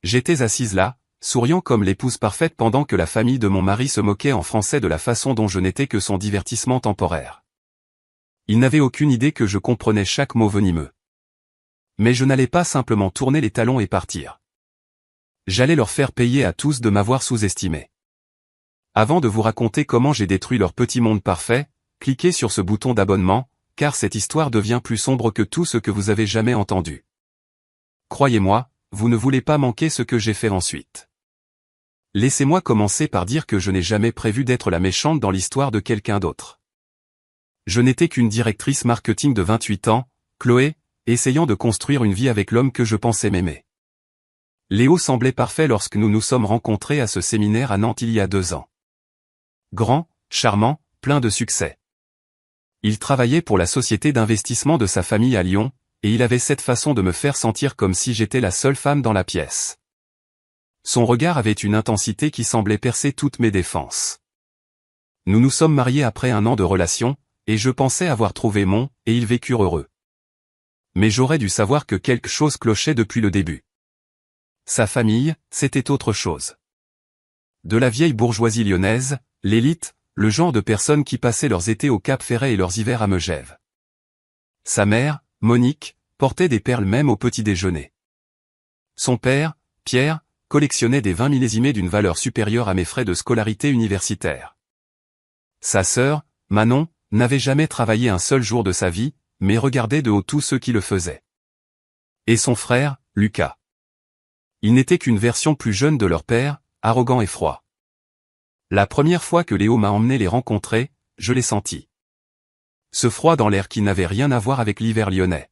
J'étais assise là, souriant comme l'épouse parfaite pendant que la famille de mon mari se moquait en français de la façon dont je n'étais que son divertissement temporaire. Ils n'avaient aucune idée que je comprenais chaque mot venimeux. Mais je n'allais pas simplement tourner les talons et partir. J'allais leur faire payer à tous de m'avoir sous-estimé. Avant de vous raconter comment j'ai détruit leur petit monde parfait, cliquez sur ce bouton d'abonnement, car cette histoire devient plus sombre que tout ce que vous avez jamais entendu. Croyez-moi, vous ne voulez pas manquer ce que j'ai fait ensuite. Laissez-moi commencer par dire que je n'ai jamais prévu d'être la méchante dans l'histoire de quelqu'un d'autre. Je n'étais qu'une directrice marketing de 28 ans, Chloé, essayant de construire une vie avec l'homme que je pensais m'aimer. Léo semblait parfait lorsque nous nous sommes rencontrés à ce séminaire à Nantes il y a 2 ans. Grand, charmant, plein de succès. Il travaillait pour la société d'investissement de sa famille à Lyon, et il avait cette façon de me faire sentir comme si j'étais la seule femme dans la pièce. Son regard avait une intensité qui semblait percer toutes mes défenses. Nous nous sommes mariés après 1 an de relation, et je pensais avoir trouvé et ils vécurent heureux. Mais j'aurais dû savoir que quelque chose clochait depuis le début. Sa famille, c'était autre chose. De la vieille bourgeoisie lyonnaise, l'élite, le genre de personnes qui passaient leurs étés au Cap Ferret et leurs hivers à Megève. Sa mère, Monique, portait des perles même au petit déjeuner. Son père, Pierre, collectionnait des vins millésimés d'une valeur supérieure à mes frais de scolarité universitaire. Sa sœur, Manon, n'avait jamais travaillé un seul jour de sa vie, mais regardait de haut tous ceux qui le faisaient. Et son frère, Lucas. Il n'était qu'une version plus jeune de leur père, arrogant et froid. La première fois que Léo m'a emmené les rencontrer, je l'ai senti. Ce froid dans l'air qui n'avait rien à voir avec l'hiver lyonnais.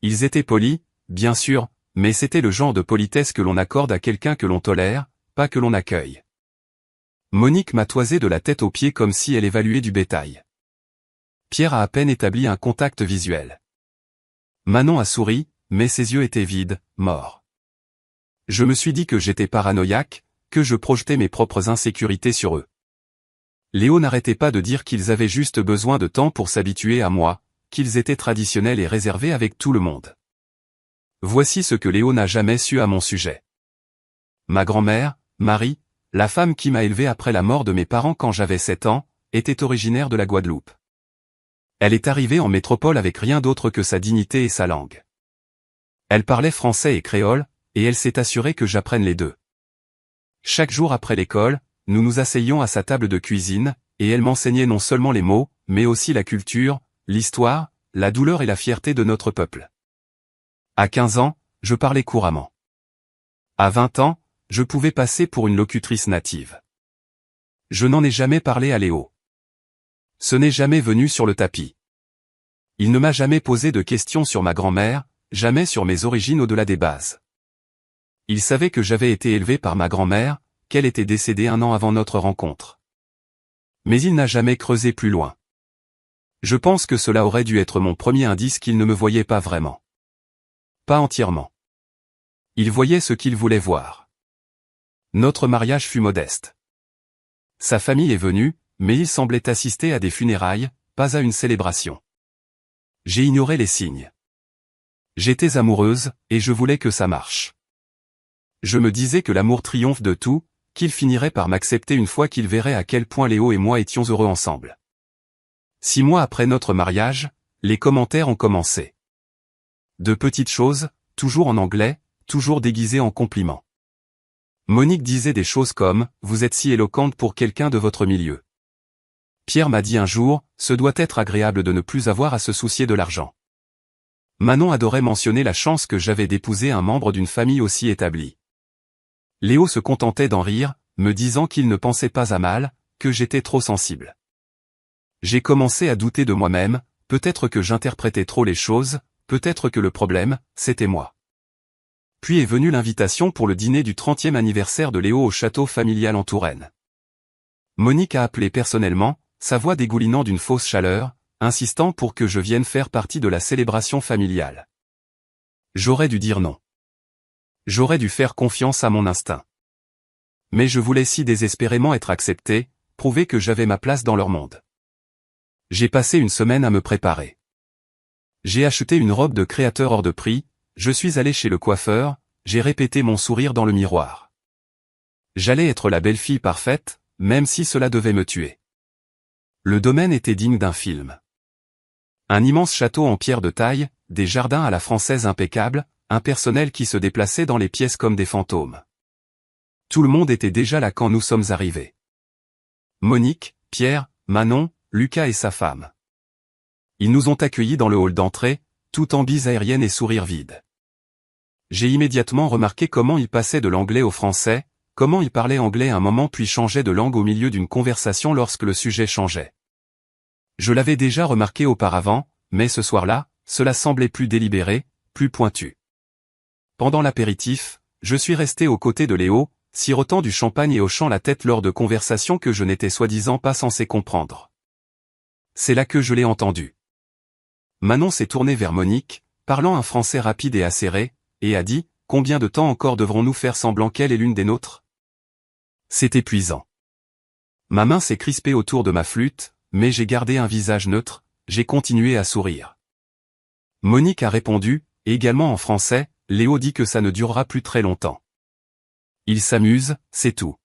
Ils étaient polis, bien sûr, mais c'était le genre de politesse que l'on accorde à quelqu'un que l'on tolère, pas que l'on accueille. Monique m'a toisé de la tête aux pieds comme si elle évaluait du bétail. Pierre a à peine établi un contact visuel. Manon a souri, mais ses yeux étaient vides, morts. Je me suis dit que j'étais paranoïaque, que je projetais mes propres insécurités sur eux. Léo n'arrêtait pas de dire qu'ils avaient juste besoin de temps pour s'habituer à moi, qu'ils étaient traditionnels et réservés avec tout le monde. Voici ce que Léo n'a jamais su à mon sujet. Ma grand-mère, Marie, la femme qui m'a élevé après la mort de mes parents quand j'avais 7 ans, était originaire de la Guadeloupe. Elle est arrivée en métropole avec rien d'autre que sa dignité et sa langue. Elle parlait français et créole, et elle s'est assurée que j'apprenne les deux. Chaque jour après l'école, nous nous asseyions à sa table de cuisine, et elle m'enseignait non seulement les mots, mais aussi la culture, l'histoire, la douleur et la fierté de notre peuple. À 15 ans, je parlais couramment. À 20 ans, je pouvais passer pour une locutrice native. Je n'en ai jamais parlé à Léo. Ce n'est jamais venu sur le tapis. Il ne m'a jamais posé de questions sur ma grand-mère, jamais sur mes origines au-delà des bases. Il savait que j'avais été élevé par ma grand-mère, qu'elle était décédée 1 an avant notre rencontre. Mais il n'a jamais creusé plus loin. Je pense que cela aurait dû être mon premier indice qu'il ne me voyait pas vraiment. Pas entièrement. Il voyait ce qu'il voulait voir. Notre mariage fut modeste. Sa famille est venue, mais il semblait assister à des funérailles, pas à une célébration. J'ai ignoré les signes. J'étais amoureuse, et je voulais que ça marche. Je me disais que l'amour triomphe de tout, qu'il finirait par m'accepter une fois qu'il verrait à quel point Léo et moi étions heureux ensemble. 6 mois après notre mariage, les commentaires ont commencé. De petites choses, toujours en anglais, toujours déguisées en compliments. Monique disait des choses comme « Vous êtes si éloquente pour quelqu'un de votre milieu ». Pierre m'a dit un jour « Ce doit être agréable de ne plus avoir à se soucier de l'argent ». Manon adorait mentionner la chance que j'avais d'épouser un membre d'une famille aussi établie. Léo se contentait d'en rire, me disant qu'il ne pensait pas à mal, que j'étais trop sensible. J'ai commencé à douter de moi-même, peut-être que j'interprétais trop les choses, peut-être que le problème, c'était moi. Puis est venue l'invitation pour le dîner du 30e anniversaire de Léo au château familial en Touraine. Monique a appelé personnellement, sa voix dégoulinant d'une fausse chaleur, insistant pour que je vienne faire partie de la célébration familiale. J'aurais dû dire non. J'aurais dû faire confiance à mon instinct. Mais je voulais si désespérément être accepté, prouver que j'avais ma place dans leur monde. J'ai passé une semaine à me préparer. J'ai acheté une robe de créateur hors de prix, je suis allé chez le coiffeur, j'ai répété mon sourire dans le miroir. J'allais être la belle-fille parfaite, même si cela devait me tuer. Le domaine était digne d'un film. Un immense château en pierre de taille, des jardins à la française impeccables, un personnel qui se déplaçait dans les pièces comme des fantômes. Tout le monde était déjà là quand nous sommes arrivés. Monique, Pierre, Manon, Lucas et sa femme. Ils nous ont accueillis dans le hall d'entrée, tout en bise aérienne et sourire vide. J'ai immédiatement remarqué comment ils passaient de l'anglais au français, comment ils parlaient anglais un moment puis changeaient de langue au milieu d'une conversation lorsque le sujet changeait. Je l'avais déjà remarqué auparavant, mais ce soir-là, cela semblait plus délibéré, plus pointu. Pendant l'apéritif, je suis resté aux côtés de Léo, sirotant du champagne et hochant la tête lors de conversations que je n'étais soi-disant pas censé comprendre. C'est là que je l'ai entendu. Manon s'est tournée vers Monique, parlant un français rapide et acéré, et a dit « Combien de temps encore devrons-nous faire semblant qu'elle est l'une des nôtres ?» C'est épuisant. Ma main s'est crispée autour de ma flûte, mais j'ai gardé un visage neutre, j'ai continué à sourire. Monique a répondu, également en français, Léo dit que ça ne durera plus très longtemps. Il s'amuse, c'est tout.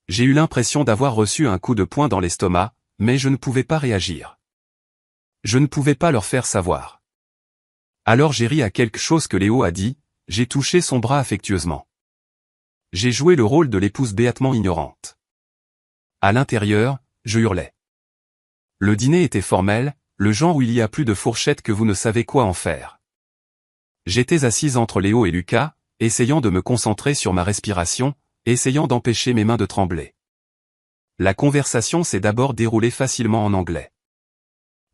J'ai eu l'impression d'avoir reçu un coup de poing dans l'estomac, mais je ne pouvais pas réagir. Je ne pouvais pas leur faire savoir. Alors j'ai ri à quelque chose que Léo a dit, j'ai touché son bras affectueusement. J'ai joué le rôle de l'épouse béatement ignorante. À l'intérieur, je hurlais. Le dîner était formel, le genre où il y a plus de fourchettes que vous ne savez quoi en faire. J'étais assise entre Léo et Lucas, essayant de me concentrer sur ma respiration, essayant d'empêcher mes mains de trembler. La conversation s'est d'abord déroulée facilement en anglais.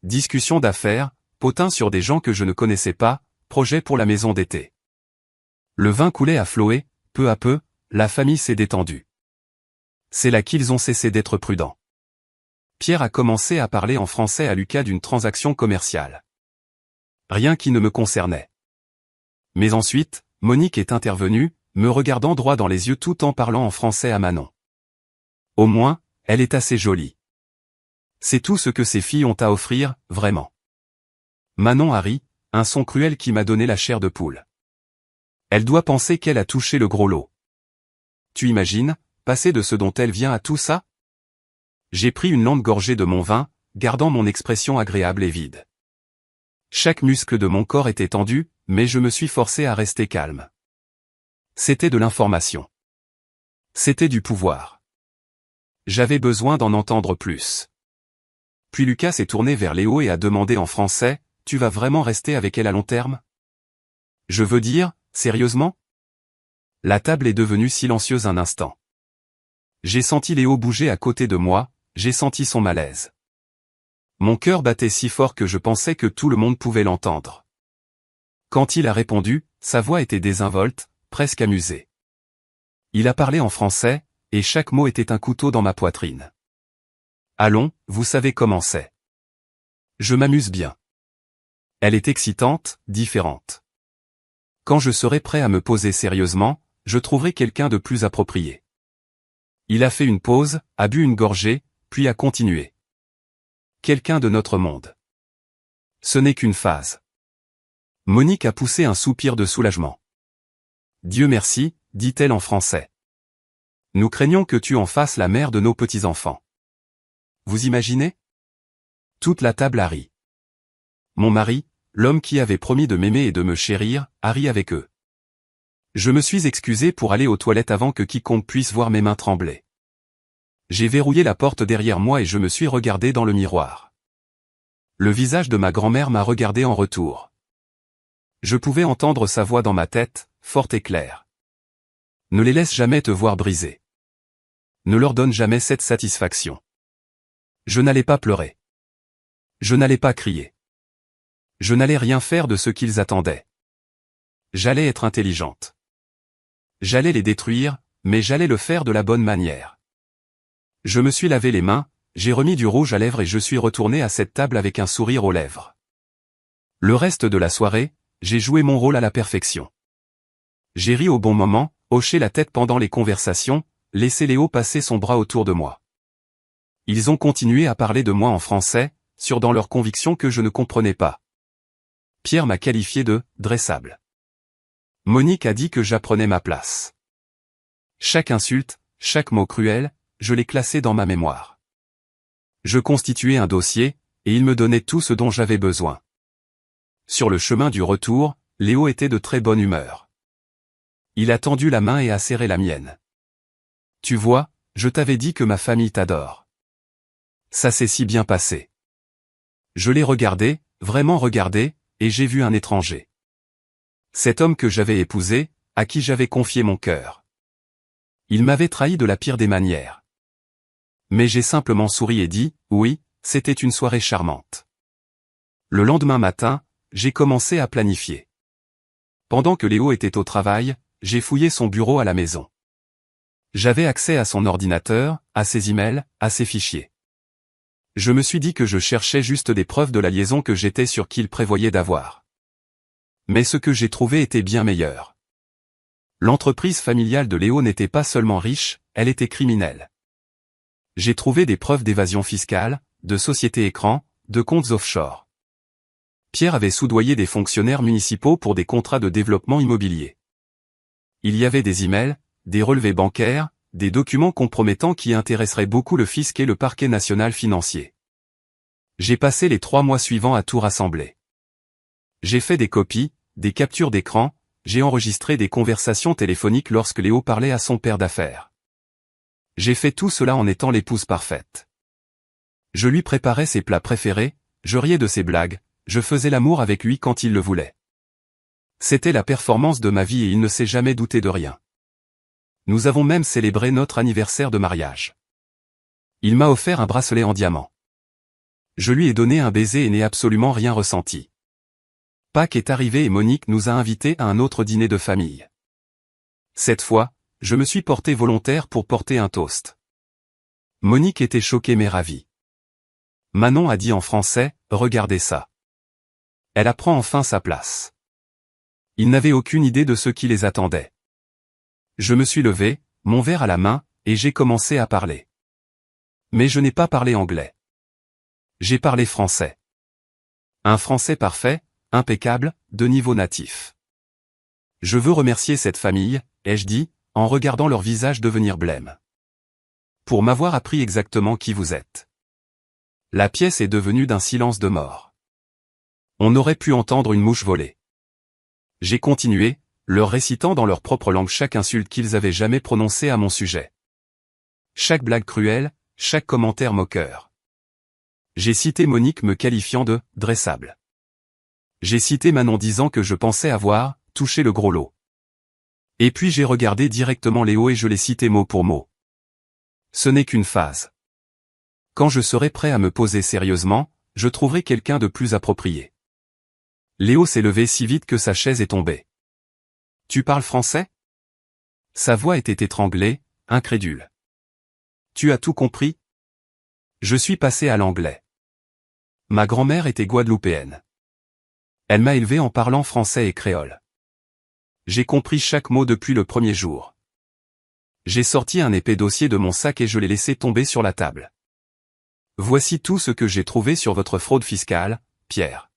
Discussion d'affaires, potin sur des gens que je ne connaissais pas, projet pour la maison d'été. Le vin coulait à flots, peu à peu, la famille s'est détendue. C'est là qu'ils ont cessé d'être prudents. Pierre a commencé à parler en français à Lucas d'une transaction commerciale. Rien qui ne me concernait. Mais ensuite, Monique est intervenue, me regardant droit dans les yeux tout en parlant en français à Manon. Au moins, elle est assez jolie. C'est tout ce que ces filles ont à offrir, vraiment. Manon a ri, un son cruel qui m'a donné la chair de poule. Elle doit penser qu'elle a touché le gros lot. Tu imagines, passer de ce dont elle vient à tout ça? J'ai pris une longue gorgée de mon vin, gardant mon expression agréable et vide. Chaque muscle de mon corps était tendu, mais je me suis forcé à rester calme. C'était de l'information. C'était du pouvoir. J'avais besoin d'en entendre plus. Puis Lucas s'est tourné vers Léo et a demandé en français, « Tu vas vraiment rester avec elle à long terme ?» Je veux dire, sérieusement? La table est devenue silencieuse un instant. J'ai senti Léo bouger à côté de moi, j'ai senti son malaise. Mon cœur battait si fort que je pensais que tout le monde pouvait l'entendre. Quand il a répondu, sa voix était désinvolte, presque amusée. Il a parlé en français, et chaque mot était un couteau dans ma poitrine. Allons, vous savez comment c'est. Je m'amuse bien. Elle est excitante, différente. Quand je serai prêt à me poser sérieusement, je trouverai quelqu'un de plus approprié. Il a fait une pause, a bu une gorgée, puis a continué. Quelqu'un de notre monde. Ce n'est qu'une phase. Monique a poussé un soupir de soulagement. Dieu merci, dit-elle en français. Nous craignons que tu en fasses la mère de nos petits-enfants. Vous imaginez? Toute la table a ri. Mon mari, l'homme qui avait promis de m'aimer et de me chérir, a ri avec eux. Je me suis excusé pour aller aux toilettes avant que quiconque puisse voir mes mains trembler. J'ai verrouillé la porte derrière moi et je me suis regardé dans le miroir. Le visage de ma grand-mère m'a regardé en retour. Je pouvais entendre sa voix dans ma tête, forte et claire. Ne les laisse jamais te voir briser. Ne leur donne jamais cette satisfaction. Je n'allais pas pleurer. Je n'allais pas crier. Je n'allais rien faire de ce qu'ils attendaient. J'allais être intelligente. J'allais les détruire, mais j'allais le faire de la bonne manière. Je me suis lavé les mains, j'ai remis du rouge à lèvres et je suis retourné à cette table avec un sourire aux lèvres. Le reste de la soirée, j'ai joué mon rôle à la perfection. J'ai ri au bon moment, hoché la tête pendant les conversations, laissé Léo passer son bras autour de moi. Ils ont continué à parler de moi en français, sûrs dans leurs convictions que je ne comprenais pas. Pierre m'a qualifié de « dressable ». Monique a dit que j'apprenais ma place. Chaque insulte, chaque mot cruel, je les classais dans ma mémoire. Je constituais un dossier, et il me donnait tout ce dont j'avais besoin. Sur le chemin du retour, Léo était de très bonne humeur. Il a tendu la main et a serré la mienne. Tu vois, je t'avais dit que ma famille t'adore. Ça s'est si bien passé. Je l'ai regardé, vraiment regardé, et j'ai vu un étranger. Cet homme que j'avais épousé, à qui j'avais confié mon cœur. Il m'avait trahi de la pire des manières. Mais j'ai simplement souri et dit, oui, c'était une soirée charmante. Le lendemain matin, j'ai commencé à planifier. Pendant que Léo était au travail, j'ai fouillé son bureau à la maison. J'avais accès à son ordinateur, à ses emails, à ses fichiers. Je me suis dit que je cherchais juste des preuves de la liaison que j'étais sûr qu'il prévoyait d'avoir. Mais ce que j'ai trouvé était bien meilleur. L'entreprise familiale de Léo n'était pas seulement riche, elle était criminelle. J'ai trouvé des preuves d'évasion fiscale, de sociétés écrans, de comptes offshore. Pierre avait soudoyé des fonctionnaires municipaux pour des contrats de développement immobilier. Il y avait des emails, des relevés bancaires, des documents compromettants qui intéresseraient beaucoup le fisc et le parquet national financier. J'ai passé les 3 mois suivants à tout rassembler. J'ai fait des copies, des captures d'écran, j'ai enregistré des conversations téléphoniques lorsque Léo parlait à son père d'affaires. J'ai fait tout cela en étant l'épouse parfaite. Je lui préparais ses plats préférés, je riais de ses blagues, je faisais l'amour avec lui quand il le voulait. C'était la performance de ma vie et il ne s'est jamais douté de rien. Nous avons même célébré notre anniversaire de mariage. Il m'a offert un bracelet en diamant. Je lui ai donné un baiser et n'ai absolument rien ressenti. Pâques est arrivé et Monique nous a invités à un autre dîner de famille. Cette fois, je me suis porté volontaire pour porter un toast. Monique était choquée mais ravie. Manon a dit en français, « Regardez ça ». Elle apprend enfin sa place. Ils n'avaient aucune idée de ce qui les attendait. Je me suis levé, mon verre à la main, et j'ai commencé à parler. Mais je n'ai pas parlé anglais. J'ai parlé français. Un français parfait, impeccable, de niveau natif. Je veux remercier cette famille, ai-je dit, en regardant leur visage devenir blême. Pour m'avoir appris exactement qui vous êtes. La pièce est devenue d'un silence de mort. On aurait pu entendre une mouche voler. J'ai continué, leur récitant dans leur propre langue chaque insulte qu'ils avaient jamais prononcée à mon sujet. Chaque blague cruelle, chaque commentaire moqueur. J'ai cité Monique me qualifiant de « dressable ». J'ai cité Manon disant que je pensais avoir « touché le gros lot ». Et puis j'ai regardé directement Léo et je l'ai cité mot pour mot. Ce n'est qu'une phase. Quand je serai prêt à me poser sérieusement, je trouverai quelqu'un de plus approprié. Léo s'est levé si vite que sa chaise est tombée. « Tu parles français ?» Sa voix était étranglée, incrédule. « Tu as tout compris ?» Je suis passé à l'anglais. Ma grand-mère était guadeloupéenne. Elle m'a élevé en parlant français et créole. J'ai compris chaque mot depuis le premier jour. J'ai sorti un épais dossier de mon sac et je l'ai laissé tomber sur la table. Voici tout ce que j'ai trouvé sur votre fraude fiscale, Pierre.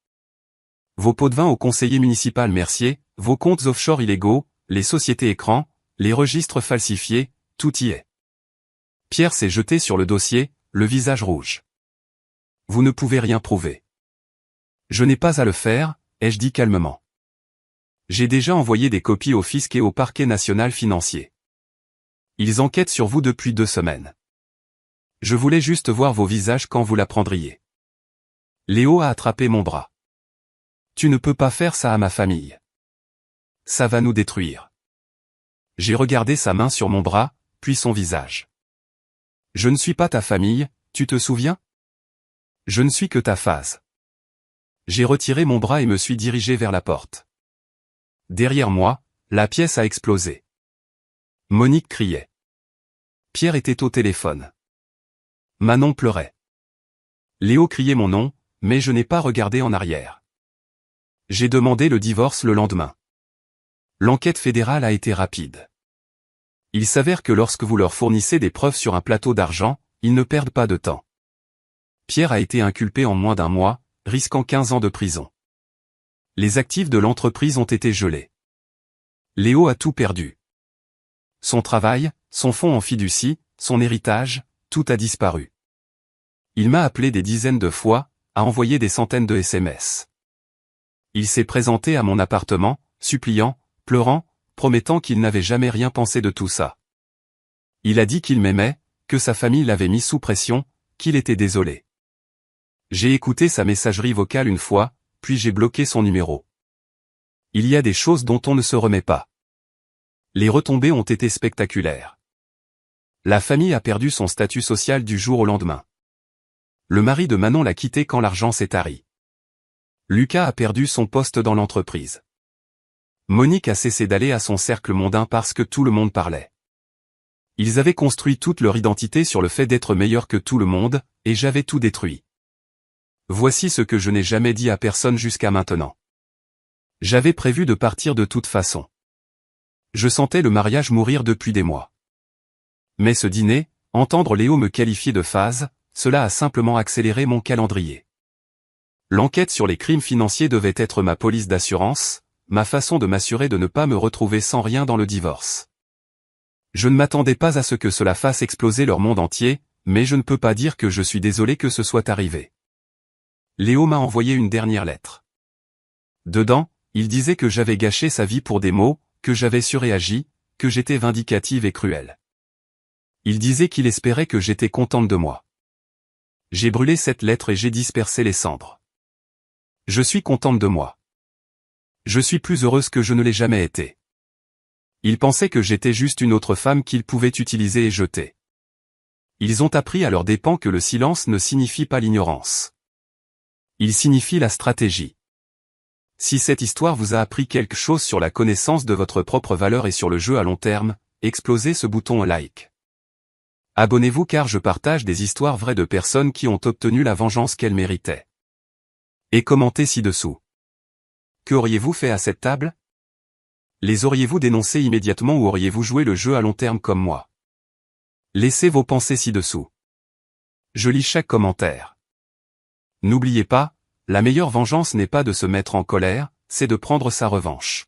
Vos pots de vin au conseiller municipal Mercier, vos comptes offshore illégaux, les sociétés écrans, les registres falsifiés, tout y est. Pierre s'est jeté sur le dossier, le visage rouge. Vous ne pouvez rien prouver. Je n'ai pas à le faire, ai-je dit calmement. J'ai déjà envoyé des copies au fisc et au parquet national financier. Ils enquêtent sur vous depuis 2 semaines. Je voulais juste voir vos visages quand vous l'apprendriez. Léo a attrapé mon bras. Tu ne peux pas faire ça à ma famille. Ça va nous détruire. J'ai regardé sa main sur mon bras, puis son visage. Je ne suis pas ta famille, tu te souviens? Je ne suis que ta phase. J'ai retiré mon bras et me suis dirigé vers la porte. Derrière moi, la pièce a explosé. Monique criait. Pierre était au téléphone. Manon pleurait. Léo criait mon nom, mais je n'ai pas regardé en arrière. J'ai demandé le divorce le lendemain. L'enquête fédérale a été rapide. Il s'avère que lorsque vous leur fournissez des preuves sur un plateau d'argent, ils ne perdent pas de temps. Pierre a été inculpé en moins d'1 mois, risquant 15 ans de prison. Les actifs de l'entreprise ont été gelés. Léo a tout perdu. Son travail, son fonds en fiducie, son héritage, tout a disparu. Il m'a appelé des dizaines de fois, a envoyé des centaines de SMS. Il s'est présenté à mon appartement, suppliant, pleurant, promettant qu'il n'avait jamais rien pensé de tout ça. Il a dit qu'il m'aimait, que sa famille l'avait mis sous pression, qu'il était désolé. J'ai écouté sa messagerie vocale une fois, puis j'ai bloqué son numéro. Il y a des choses dont on ne se remet pas. Les retombées ont été spectaculaires. La famille a perdu son statut social du jour au lendemain. Le mari de Manon l'a quitté quand l'argent s'est tari. Lucas a perdu son poste dans l'entreprise. Monique a cessé d'aller à son cercle mondain parce que tout le monde parlait. Ils avaient construit toute leur identité sur le fait d'être meilleurs que tout le monde, et j'avais tout détruit. Voici ce que je n'ai jamais dit à personne jusqu'à maintenant. J'avais prévu de partir de toute façon. Je sentais le mariage mourir depuis des mois. Mais ce dîner, entendre Léo me qualifier de phase, cela a simplement accéléré mon calendrier. L'enquête sur les crimes financiers devait être ma police d'assurance, ma façon de m'assurer de ne pas me retrouver sans rien dans le divorce. Je ne m'attendais pas à ce que cela fasse exploser leur monde entier, mais je ne peux pas dire que je suis désolé que ce soit arrivé. Léo m'a envoyé une dernière lettre. Dedans, il disait que j'avais gâché sa vie pour des mots, que j'avais surréagi, que j'étais vindicative et cruelle. Il disait qu'il espérait que j'étais contente de moi. J'ai brûlé cette lettre et j'ai dispersé les cendres. Je suis contente de moi. Je suis plus heureuse que je ne l'ai jamais été. Ils pensaient que j'étais juste une autre femme qu'ils pouvaient utiliser et jeter. Ils ont appris à leurs dépens que le silence ne signifie pas l'ignorance. Il signifie la stratégie. Si cette histoire vous a appris quelque chose sur la connaissance de votre propre valeur et sur le jeu à long terme, explosez ce bouton like. Abonnez-vous car je partage des histoires vraies de personnes qui ont obtenu la vengeance qu'elles méritaient. Et commentez ci-dessous. Que auriez-vous fait à cette table? Les auriez-vous dénoncés immédiatement ou auriez-vous joué le jeu à long terme comme moi? Laissez vos pensées ci-dessous. Je lis chaque commentaire. N'oubliez pas, la meilleure vengeance n'est pas de se mettre en colère, c'est de prendre sa revanche.